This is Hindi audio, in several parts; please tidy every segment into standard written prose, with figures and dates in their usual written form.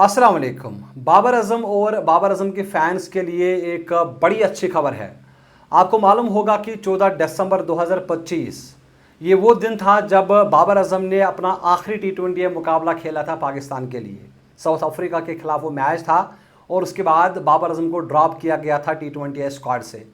अस्सलाम वालेकुम। बाबर आजम और बाबर आजम के फैंस के लिए एक बड़ी अच्छी खबर है। आपको मालूम होगा कि 14 दिसंबर 2025 ये वो दिन था जब बाबर आजम ने अपना आखिरी टी20 मुकाबला खेला था पाकिस्तान के लिए। साउथ अफ्रीका के खिलाफ वो मैच था और उसके बाद बाबर आजम को ड्रॉप किया गया था टी20 स्क्वाड से।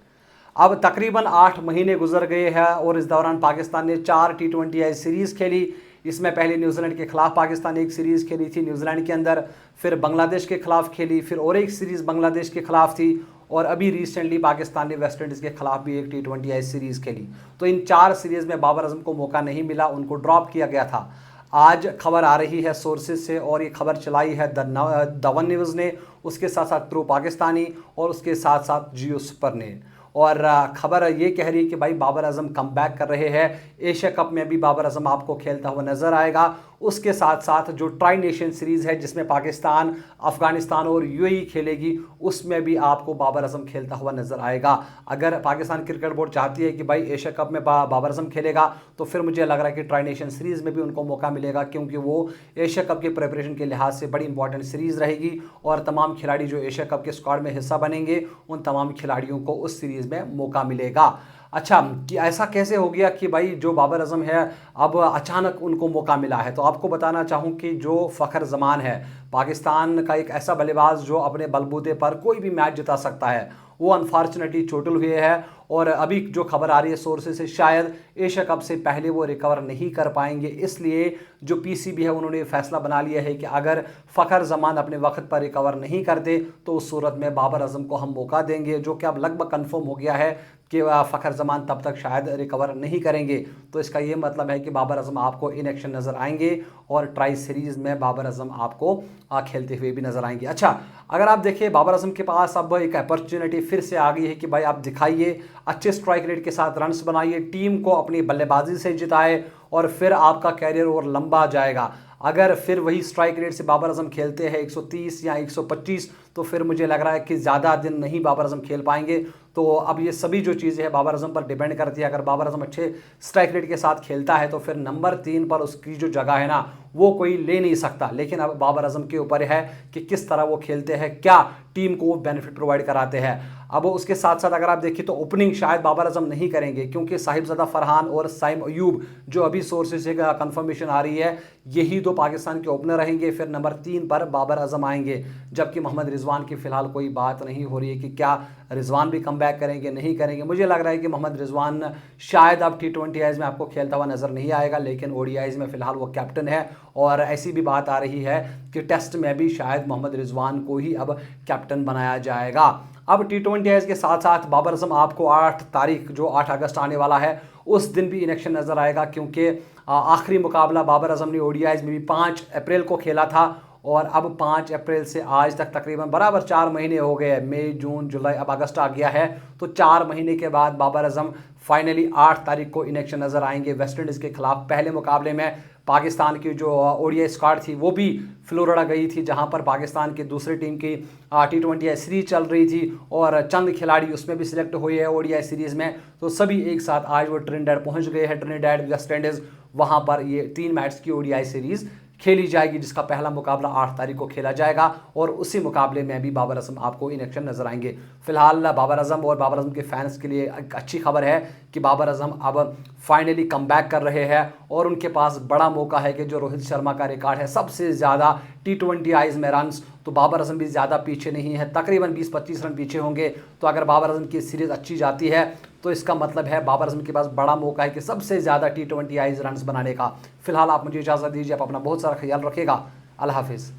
अब तकरीबन 8 महीने गुजर गए हैं और इस दौरान पाकिस्तान ने 4 टी20 सीरीज़ खेली। इसमें पहले न्यूजीलैंड के खिलाफ पाकिस्तान ने एक सीरीज़ खेली थी न्यूजीलैंड के अंदर, फिर बांग्लादेश के खिलाफ खेली, फिर और एक सीरीज़ बांग्लादेश के खिलाफ थी और अभी रिसेंटली पाकिस्तान ने वेस्ट इंडीज़ के खिलाफ भी एक टी20 सीरीज़ खेली। तो इन 4 सीरीज़ में बाबर आजम को मौका नहीं मिला, उनको ड्रॉप किया गया था। आज खबर आ रही है सोर्सेज से और ये खबर चलाई है द वन न्यूज़ ने, उसके साथ साथ ट्रू पाकिस्तानी और उसके साथ साथ जियो सुपर ने। और खबर ये कह रही है कि भाई बाबर आजम कम बैक कर रहे हैं। एशिया कप में भी बाबर आजम आपको खेलता हुआ नज़र आएगा। उसके साथ साथ जो ट्राई नेशन सीरीज़ है जिसमें पाकिस्तान, अफगानिस्तान और यूएई खेलेगी, उसमें भी आपको बाबर आजम खेलता हुआ नज़र आएगा। अगर पाकिस्तान क्रिकेट बोर्ड चाहती है कि भाई एशिया कप में बाबर आजम खेलेगा तो फिर मुझे लग रहा है कि ट्राई नेशन सीरीज़ में भी उनको मौका मिलेगा, क्योंकि वो एशिया कप के प्रिपरेशन के लिहाज से बड़ी इंपॉर्टेंट सीरीज़ रहेगी और तमाम खिलाड़ी जो एशिया कप के स्क्वाड में हिस्सा बनेंगे उन तमाम खिलाड़ियों को उस सीरीज़ में मौका मिलेगा। अच्छा, कि ऐसा कैसे हो गया कि भाई जो बाबर आजम है अब अचानक उनको मौका मिला है? तो आपको बताना चाहूँ कि जो फ़खर जमान है, पाकिस्तान का एक ऐसा बल्लेबाज जो अपने बलबूते पर कोई भी मैच जिता सकता है, वो अनफॉर्चुनेटली चोटिल हुए हैं और अभी जो खबर आ रही है सोर्सेज से शायद एशिया कप से पहले वो रिकवर नहीं कर पाएंगे। इसलिए जो पीसीबी है उन्होंने फैसला बना लिया है कि अगर फ़खर जमान अपने वक्त पर रिकवर नहीं करते तो उस सूरत में बाबर आजम को हम मौका देंगे, जो कि अब लगभग कन्फर्म हो गया है कि फ़खर जमान तब तक शायद रिकवर नहीं करेंगे। तो इसका ये मतलब है कि बाबर आजम आपको इन एक्शन नज़र आएंगे और ट्राई सीरीज़ में बाबर आजम आपको खेलते हुए भी नज़र आएंगे। अच्छा, अगर आप देखिए बाबर आजम के पास अब एक अपॉर्चुनिटी फिर से आ गई है कि भाई आप दिखाइए, अच्छे स्ट्राइक रेट के साथ रन्स बनाइए, टीम को अपनी बल्लेबाजी से जिताए और फिर आपका कैरियर और लंबा जाएगा। अगर फिर वही स्ट्राइक रेट से बाबर आजम खेलते हैं 130 या 125, तो फिर मुझे लग रहा है कि ज़्यादा दिन नहीं बाबर आजम खेल पाएंगे। तो अब ये सभी जो चीज़ें हैं बाबर आजम पर डिपेंड करती है। अगर बाबर आजम अच्छे स्ट्राइक रेट के साथ खेलता है तो फिर नंबर 3 पर उसकी जो जगह है ना वो कोई ले नहीं सकता। लेकिन अब बाबर आजम के ऊपर है कि किस तरह वो खेलते हैं, क्या टीम को वो बेनिफिट प्रोवाइड कराते हैं। अब उसके साथ साथ अगर आप देखिए तो ओपनिंग शायद बाबर आजम नहीं करेंगे, क्योंकि साहिबजादा फरहान और साइम अयूब जो अभी सोर्सेज से कंफर्मेशन आ रही है, यही दो पाकिस्तान के ओपनर रहेंगे। फिर नंबर 3 पर बाबर आजम आएंगे, जबकि मोहम्मद रिजवान की फ़िलहाल कोई बात नहीं हो रही है कि क्या रिजवान भी कम बैक करेंगे नहीं करेंगे। मुझे लग रहा है कि मोहम्मद रिजवान शायद अब टी20 में आपको खेलता हुआ नज़र नहीं आएगा, लेकिन ओडीआईज़ में फ़िलहाल वो कैप्टन है और ऐसी भी बात आ रही है कि टेस्ट में भी शायद मोहम्मद रिजवान को ही अब कैप्टन बनाया जाएगा। अब टी20 के साथ साथ बाबर आजम आपको 8 तारीख जो 8 अगस्त आने वाला है उस दिन भी इनेक्शन नज़र आएगा, क्योंकि आखिरी मुकाबला बाबर आजम ने ओडीआईज़ में भी 5 अप्रैल को खेला था और अब 5 अप्रैल से आज तक तकरीबन बराबर 4 महीने हो गए। मई, जून, जुलाई, अब अगस्त आ गया है। तो 4 महीने के बाद बाबर आजम फाइनली 8 तारीख को इनेक्शन नज़र आएंगे वेस्ट इंडीज़ के खिलाफ। पहले मुकाबले में पाकिस्तान की जो ओडीआई स्क्वाड थी वो भी फ्लोरिडा गई थी, जहां पर पाकिस्तान की दूसरी टीम की टी20 सीरीज चल रही थी और चंद खिलाड़ी उसमें भी सिलेक्ट हुए हैं ओडीआई सीरीज़ में। तो सभी एक साथ आज वो ट्रिनिडाड पहुंच गए हैं, ट्रिनिडाड वेस्ट इंडीज़। वहां पर ये 3 मैच की ओडीआई सीरीज़ खेली जाएगी, जिसका पहला मुकाबला 8 तारीख को खेला जाएगा और उसी मुकाबले में भी बाबर आजम आपको इन एक्शन नजर आएंगे। फिलहाल बाबर आजम और बाबर आजम के फैंस के लिए एक अच्छी खबर है कि बाबर आजम अब फाइनली कम बैक कर रहे हैं और उनके पास बड़ा मौका है कि जो रोहित शर्मा का रिकॉर्ड है सबसे ज़्यादा टी20 में रन्स, तो बाबर आजम भी ज़्यादा पीछे नहीं है, तकरीबन 20-25 रन पीछे होंगे। तो अगर बाबर आजम की सीरीज़ अच्छी जाती है तो इसका मतलब है बाबर आजम के पास बड़ा मौका है कि सबसे ज़्यादा टी20 रन्स बनाने का। फिलहाल आप मुझे इजाज़त दीजिए, आप अपना बहुत सारा ख्याल रखेगा। अल्लाह हाफिज़।